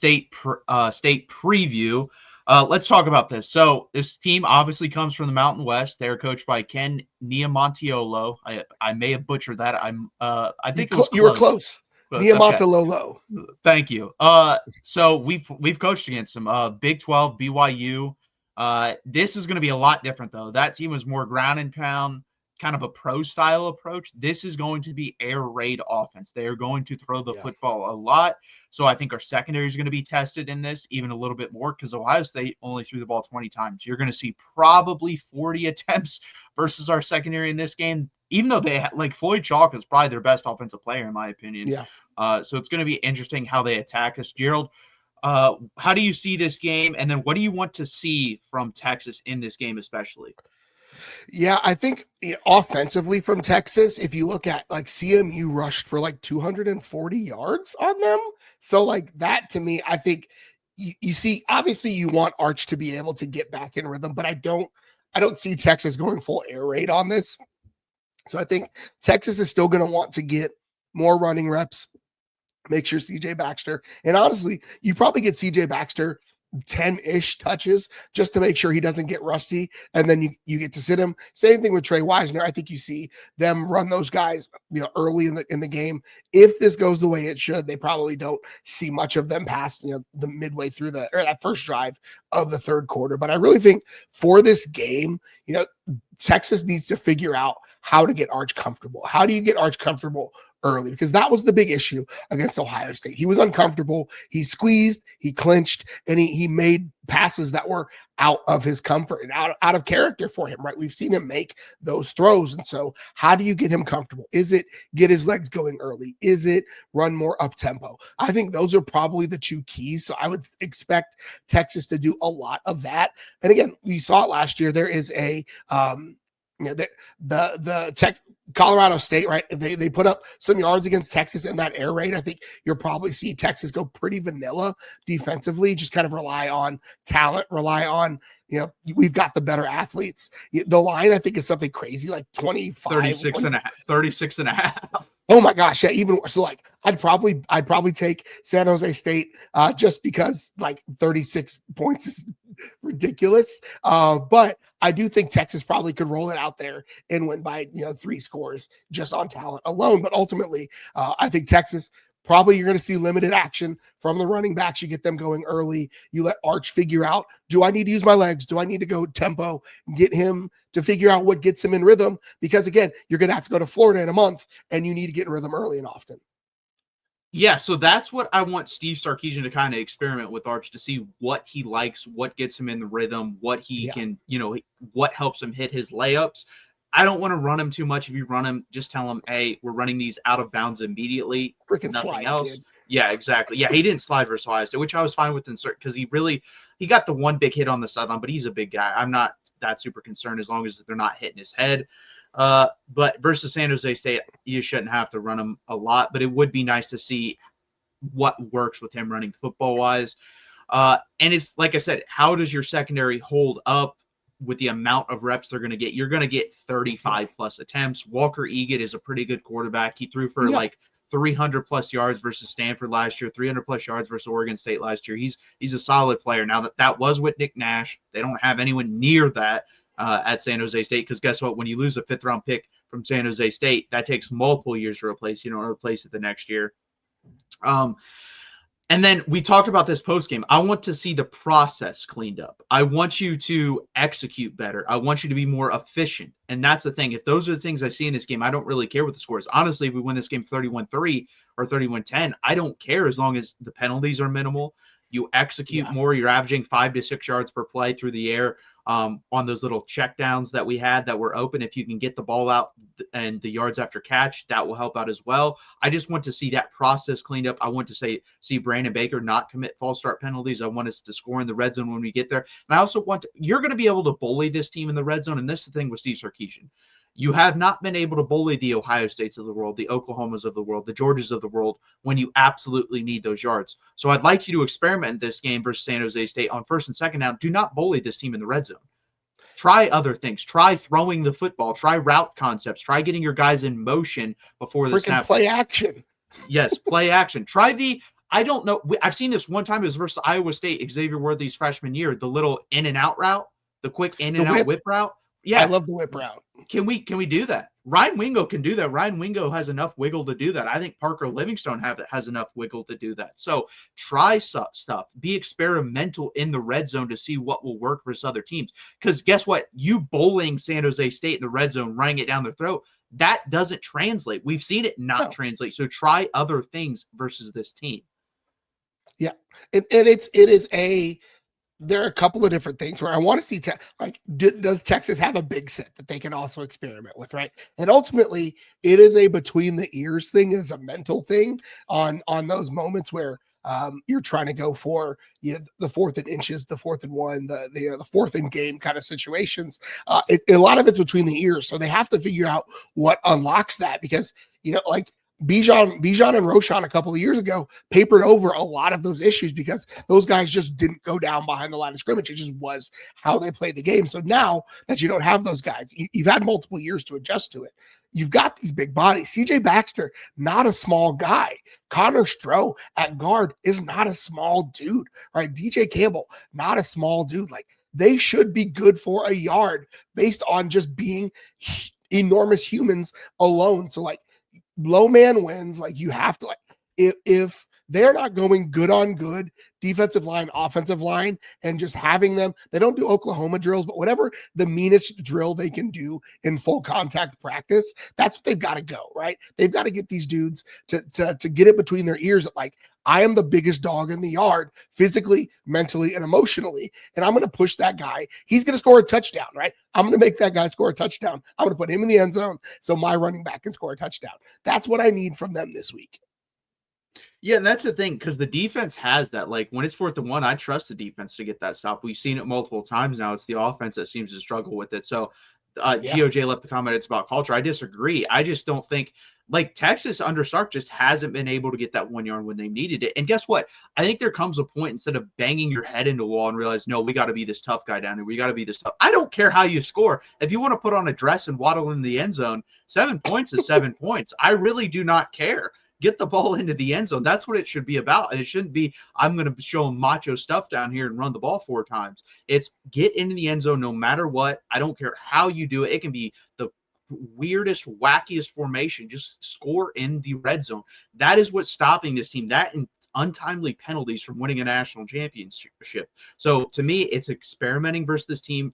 state preview. Let's talk about this. So this team obviously comes from the Mountain West. They're coached by Ken Niamontiolo. I may have butchered that. I think it was You were close. close. Okay. Niamontiolo. Thank you. So we've coached against them. Big 12, BYU. This is going to be a lot different though. That team was more ground and pound, kind of a pro style approach. This is going to be air raid offense. They are going to throw the football a lot. So I think our secondary is going to be tested in this even a little bit more because Ohio State only threw the ball 20 times. You're going to see probably 40 attempts versus our secondary in this game, even though they like Floyd Chalk is probably their best offensive player in my opinion. Yeah. So it's going to be interesting how they attack us. Gerald, how do you see this game? And then what do you want to see from Texas in this game especially? Yeah, I think offensively from Texas, if you look at like CMU rushed for like 240 yards on them. So like that to me, I think you see, obviously you want Arch to be able to get back in rhythm, but I don't see Texas going full air raid on this. So I think Texas is still going to want to get more running reps, make sure CJ Baxter, and honestly, you probably get CJ Baxter 10-ish touches just to make sure he doesn't get rusty, and then you get to sit him. Same thing with Trey Wisner. I think you see them run those guys early in the game. If this goes the way it should, they probably don't see much of them past the midway through that first drive of the third quarter. But I really think for this game, Texas needs to figure out how to get Arch comfortable. How do you get Arch comfortable early? Because that was the big issue against Ohio State. He was uncomfortable. He squeezed, he clinched, and he made passes that were out of his comfort and out of character for him, right? We've seen him make those throws. And so how do you get him comfortable? Is it get his legs going early? Is it run more up tempo? I think those are probably the two keys. So I would expect Texas to do a lot of that. And again, we saw it last year. There is a Colorado State, right? They put up some yards against Texas in that air raid. I think you'll probably see Texas go pretty vanilla defensively, just kind of rely on talent, rely on, we've got the better athletes. The line, I think, is something crazy, like 25. 36 and a half. Oh my gosh. Yeah. Even so, like I'd probably take San Jose State just because like 36 points is ridiculous. But I do think Texas probably could roll it out there and win by 3 scores just on talent alone. But ultimately, I think Texas probably you're going to see limited action from the running backs. You get them going early. You let Arch figure out, do I need to use my legs? Do I need to go tempo? Get him to figure out what gets him in rhythm. Because again, you're going to have to go to Florida in a month and you need to get in rhythm early and often. Yeah, so that's what I want Steve Sarkisian to kind of experiment with Arch to see what he likes, what gets him in the rhythm, what he can, what helps him hit his layups. I don't want to run him too much. If you run him, just tell him, hey, we're running these out of bounds immediately. Freaking nothing slide, else. Kid. Yeah, exactly. Yeah, he didn't slide versus Ohio State, which I was fine with because he got the one big hit on the sideline, but he's a big guy. I'm not that super concerned as long as they're not hitting his head. But versus San Jose State, you shouldn't have to run him a lot, but it would be nice to see what works with him running football wise. And it's like I said, how does your secondary hold up with the amount of reps they're going to get? You're going to get 35 plus attempts. Walker Egan is a pretty good quarterback. He threw for like 300 plus yards versus Stanford last year, 300 plus yards versus Oregon State last year. He's a solid player. Now that was with Nick Nash. They don't have anyone near that at San Jose State, because guess what? When you lose a 5th round pick from San Jose State, that takes multiple years to replace. You don't replace it the next year. And then we talked about this post game. I want to see the process cleaned up. I want you to execute better. I want you to be more efficient. And that's the thing. If those are the things I see in this game, I don't really care what the score is. Honestly, if we win this game 31-3 or 31-10, I don't care as long as the penalties are minimal. You execute more. You're averaging 5 to 6 yards per play through the air on those little checkdowns that we had that were open. If you can get the ball out and the yards after catch, that will help out as well. I just want to see that process cleaned up. I want to see Brandon Baker not commit false start penalties. I want us to score in the red zone when we get there. And I also you're going to be able to bully this team in the red zone. And this is the thing with Steve Sarkisian. You have not been able to bully the Ohio States of the world, the Oklahomas of the world, the Georgias of the world when you absolutely need those yards. So I'd like you to experiment in this game versus San Jose State on 1st and 2nd down. Do not bully this team in the red zone. Try other things. Try throwing the football. Try route concepts. Try getting your guys in motion before the snap. Play action. Yes, play action. Try I don't know. I've seen this one time. It was versus Iowa State, Xavier Worthy's freshman year, the little in and out route, the quick in The and out whip. whip route. I Yeah. love the whip route. Can we do that? Ryan Wingo can do that. Ryan Wingo has enough wiggle to do that. I think Parker Livingstone has enough wiggle to do that. So try stuff. Be experimental in the red zone to see what will work versus other teams. Because guess what? You bowling San Jose State in the red zone, running it down their throat, that doesn't translate. We've seen it not translate. So try other things versus this team. Yeah, and there are a couple of different things where I want to see, does Texas have a big set that they can also experiment with, right? And ultimately, it is a between the ears thing, is a mental thing on those moments where you're trying to go for the 4th and inches, the 4th and 1, the 4th and game kind of situations. A lot of it's between the ears, so they have to figure out what unlocks that, because like Bijan and Roshan a couple of years ago papered over a lot of those issues because those guys just didn't go down behind the line of scrimmage. It just was how they played the game. So now that you don't have those guys, you've had multiple years to adjust to it. You've got these big bodies. CJ Baxter, not a small guy. Connor Stroh at guard is not a small dude, right? DJ Campbell, not a small dude. Like, they should be good for a yard based on just being enormous humans alone. So like, low man wins. Like, you have to, if they're not going good on good defensive line, offensive line, and just having them, they don't do Oklahoma drills, but whatever the meanest drill they can do in full contact practice, that's what they've got to go, right? They've got to get these dudes to get it between their ears. Like, I am the biggest dog in the yard, physically, mentally, and emotionally. And I'm going to push that guy. He's going to score a touchdown, right? I'm going to make that guy score a touchdown. I'm going to put him in the end zone so my running back can score a touchdown. That's what I need from them this week. Yeah, and that's the thing, because the defense has that. Like, when it's 4th and 1, I trust the defense to get that stop. We've seen it multiple times now. It's the offense that seems to struggle with it. So GOJ left the comment, it's about culture. I disagree. I just don't think, like, Texas under Sark just hasn't been able to get that 1 yard when they needed it. And guess what? I think there comes a point, instead of banging your head into a wall and realize, no, we got to be this tough guy down here. We got to be this tough. I don't care how you score. If you want to put on a dress and waddle in the end zone, 7 points is 7 points. I really do not care. Get the ball into the end zone. That's what it should be about. And it shouldn't be, I'm going to show them macho stuff down here and run the ball 4 times. It's get into the end zone no matter what. I don't care how you do it. It can be the weirdest, wackiest formation. Just score in the red zone. That is what's stopping this team. That and untimely penalties from winning a national championship. So to me, it's experimenting versus this team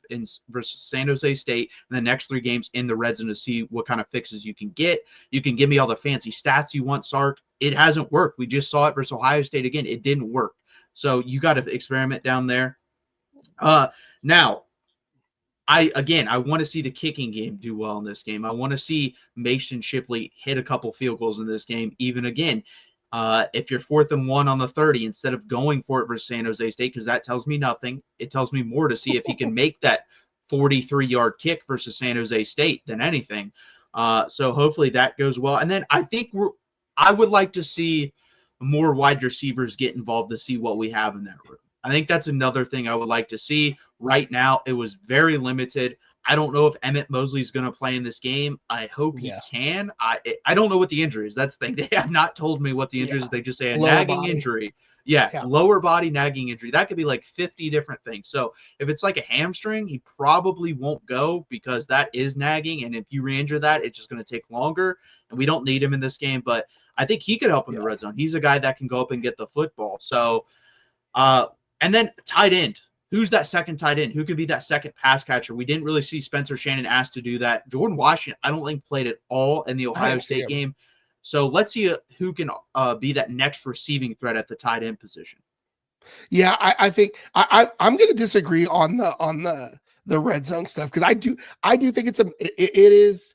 versus San Jose State in the next 3 games in the red zone to see what kind of fixes you can get. You can give me all the fancy stats you want, Sark. It hasn't worked. We just saw it versus Ohio State again. It didn't work. So you got to experiment down there. Now, I want to see the kicking game do well in this game. I want to see Mason Shipley hit a couple field goals in this game, even again. If you're 4th and 1 on the 30, instead of going for it versus San Jose State, because that tells me nothing, it tells me more to see if he can make that 43-yard kick versus San Jose State than anything. So hopefully that goes well. And then I think I would like to see more wide receivers get involved to see what we have in that room. I think that's another thing I would like to see. Right now, it was very limited. I don't know if Emmett Mosley is going to play in this game. I hope he can. I don't know what the injury is. That's the thing. They have not told me what the injury is. They just say a nagging injury. Yeah, lower body nagging injury. That could be like 50 different things. So if it's like a hamstring, he probably won't go because that is nagging. And if you re-injure that, it's just going to take longer. And we don't need him in this game. But I think he could help in the red zone. He's a guy that can go up and get the football. So, and then tight end. Who's that second tight end? Who could be that second pass catcher? We didn't really see Spencer Shannon asked to do that. Jordan Washington, I don't think played at all in the Ohio State game. So let's see who can be that next receiving threat at the tight end position. Yeah, I think I'm going to disagree on the red zone stuff, because I do think it is,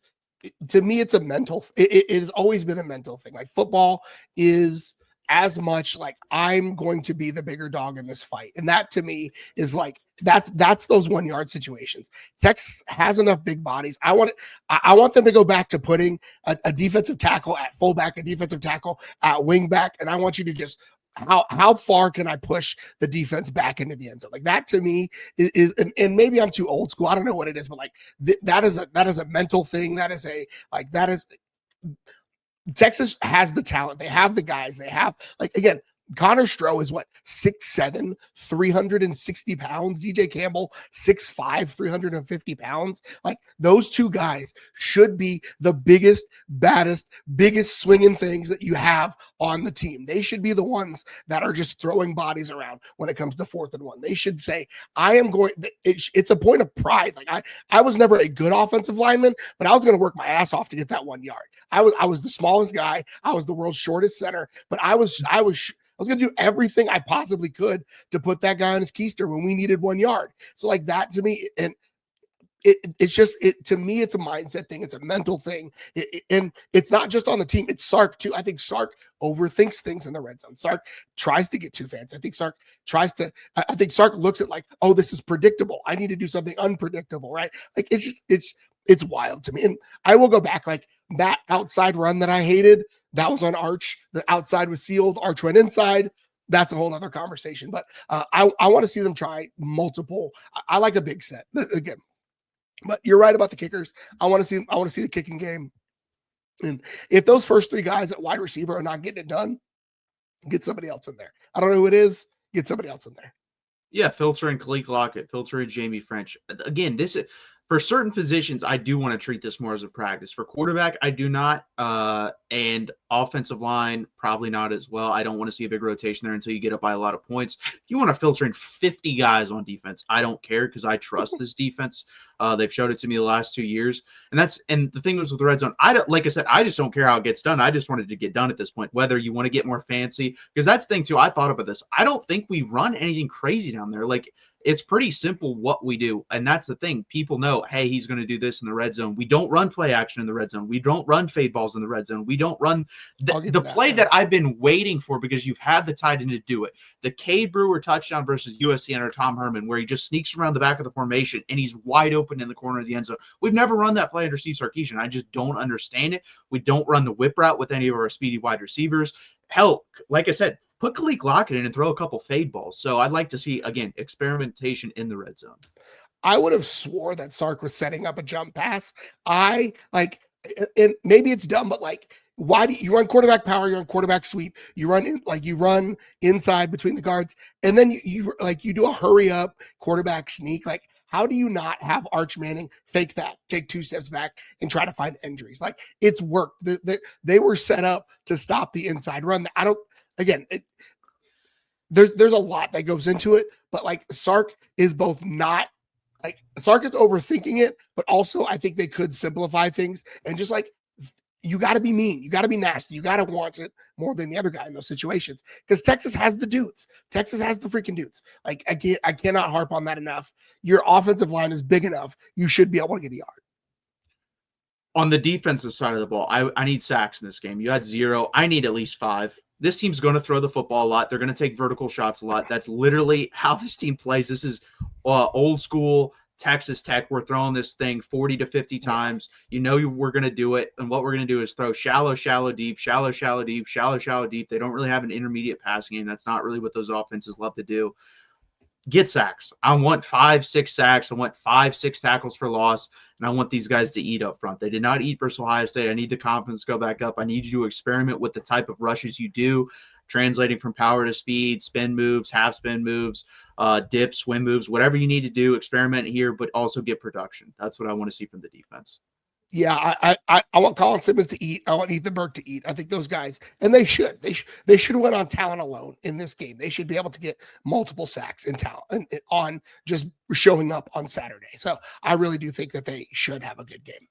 to me, it's a mental. It has always been a mental thing. Like, football is as much like, I'm going to be the bigger dog in this fight. And that to me is like, that's those 1 yard situations. Texas has enough big bodies. I want them to go back to putting a defensive tackle at fullback, a defensive tackle at wing back. And I want you to just, how far can I push the defense back into the end zone? Like, that to me is and maybe I'm too old school. I don't know what it is, but like that is a mental thing. Texas has the talent. They have the guys. They have, like, again, Connor Stroh is what, 6'7", 360 pounds. DJ Campbell, 6'5", 350 pounds. Like those two guys should be the biggest, baddest, biggest swinging things that you have on the team. They should be the ones that are just throwing bodies around when it comes to 4th and 1. They should say, I am going, it's a point of pride. Like I was never a good offensive lineman, but I was going to work my ass off to get that 1 yard. I was the smallest guy. I was the world's shortest center, but I was going to do everything I possibly could to put that guy on his keister when we needed 1 yard. So like that to me, and it's just, to me, it's a mindset thing. It's a mental thing. And it's not just on the team. It's Sark too. I think Sark overthinks things in the red zone. Sark tries to get too fancy. I think Sark looks at like, oh, this is predictable. I need to do something unpredictable, right? Like it's wild to me. And I will go back, like that outside run that I hated, that was on Arch. The outside was sealed. Arch went inside. That's a whole other conversation. But I want to see them try multiple. I like a big set again. But you're right about the kickers. I want to see the kicking game. And if those first 3 guys at wide receiver are not getting it done, get somebody else in there. I don't know who it is. Get somebody else in there. Yeah, filter in Khalil Lockett, filter in Jamie French. Again, this is for certain positions. I do want to treat this more as a practice. For quarterback, I do not, and offensive line probably not as well. I don't want to see a big rotation there until you get up by a lot of points. If you want to filter in 50 guys on defense, I don't care because I trust this defense. They've showed it to me the last 2 years, and the thing was with the red zone. Like I said, I just don't care how it gets done. I just wanted to get done at this point. Whether you want to get more fancy, because that's the thing too. I thought about this. I don't think we run anything crazy down there. Like it's pretty simple what we do, and that's the thing. People know, hey, he's going to do this in the red zone. We don't run play action in the red zone. We don't run fade balls in the red zone. We don't run the play that I've been waiting for because you've had the tight end to do it. The Cade Brewer touchdown versus USC under Tom Herman, where he just sneaks around the back of the formation and he's wide open in the corner of the end zone. We've never run that play under Steve Sarkisian. I just don't understand it. We don't run the whip route with any of our speedy wide receivers. Hell, like I said, put Khalil Lockett in and throw a couple fade balls. So I'd like to see, again, experimentation in the red zone. I would have swore that Sark was setting up a jump pass. And maybe it's dumb, but like, why do you run quarterback power? You run quarterback sweep. You run inside between the guards, and then you do a hurry up quarterback sneak. Like, how do you not have Arch Manning fake that, take 2 steps back, and try to find injuries? Like, it's worked. They were set up to stop the inside run. There's a lot that goes into it, but like Sark is both not. Like Sark is overthinking it, but also I think they could simplify things and just like, you got to be mean. You got to be nasty. You got to want it more than the other guy in those situations because Texas has the dudes. Texas has the freaking dudes. Like I cannot harp on that enough. Your offensive line is big enough. You should be able to get a yard. On the defensive side of the ball, I need sacks in this game. You had 0. I need at least 5. This team's going to throw the football a lot. They're going to take vertical shots a lot. That's literally how this team plays. This is old school Texas Tech. We're throwing this thing 40 to 50 times. We're going to do it. And what we're going to do is throw shallow, shallow, deep, shallow, shallow, deep, shallow, shallow, deep. They don't really have an intermediate passing game. That's not really what those offenses love to do. Get sacks. I want 5-6 sacks. I want 5-6 tackles for loss. And I want these guys to eat up front. They did not eat versus Ohio State. I need the confidence to go back up. I need you to experiment with the type of rushes you do, translating from power to speed, spin moves, half spin moves, dip, swim moves, whatever you need to do, experiment here, but also get production. That's what I want to see from the defense. Yeah, I want Colin Simmons to eat. I want Ethan Burke to eat. I think those guys, and they should have went on talent alone in this game. They should be able to get multiple sacks in talent and on just showing up on Saturday. So I really do think that they should have a good game.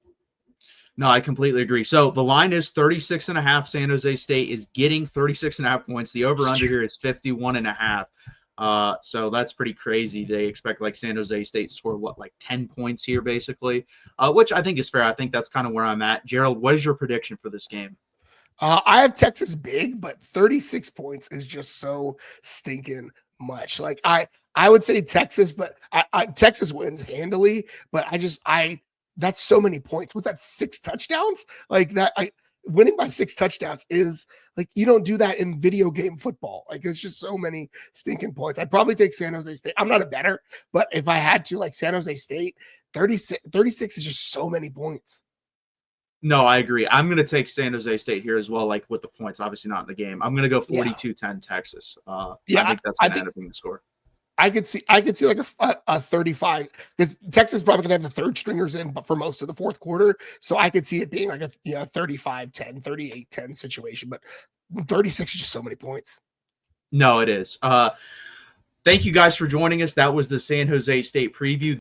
No, I completely agree. So the line is 36.5. San Jose State is getting 36.5 points. The over-under here is 51.5. So that's pretty crazy. They expect like San Jose State to score like 10 points here, basically, which I think is fair. I think that's kind of where I'm at. Gerald, what is your prediction for this game? I have Texas big, but 36 points is just so stinking much. Like I would say Texas, but Texas wins handily. But that's so many points. What's that? 6 touchdowns? Like that. Winning by 6 touchdowns is like, you don't do that in video game football. Like it's just so many stinking points. I'd probably take San Jose State. I'm not a bettor, but if I had to, like San Jose State, 36 is just so many points. No, I agree. I'm going to take San Jose State here as well, like with the points, obviously not in the game. I'm going to go Yeah. 42-10 Texas. I Yeah. think that's I going to think end up being the score. I could see like a 35 because Texas is probably gonna have the third stringers in, but for most of the fourth quarter. So I could see it being like a 35-10, 38-10 situation. But 36 is just so many points. No, it is. Thank you guys for joining us. That was the San Jose State preview.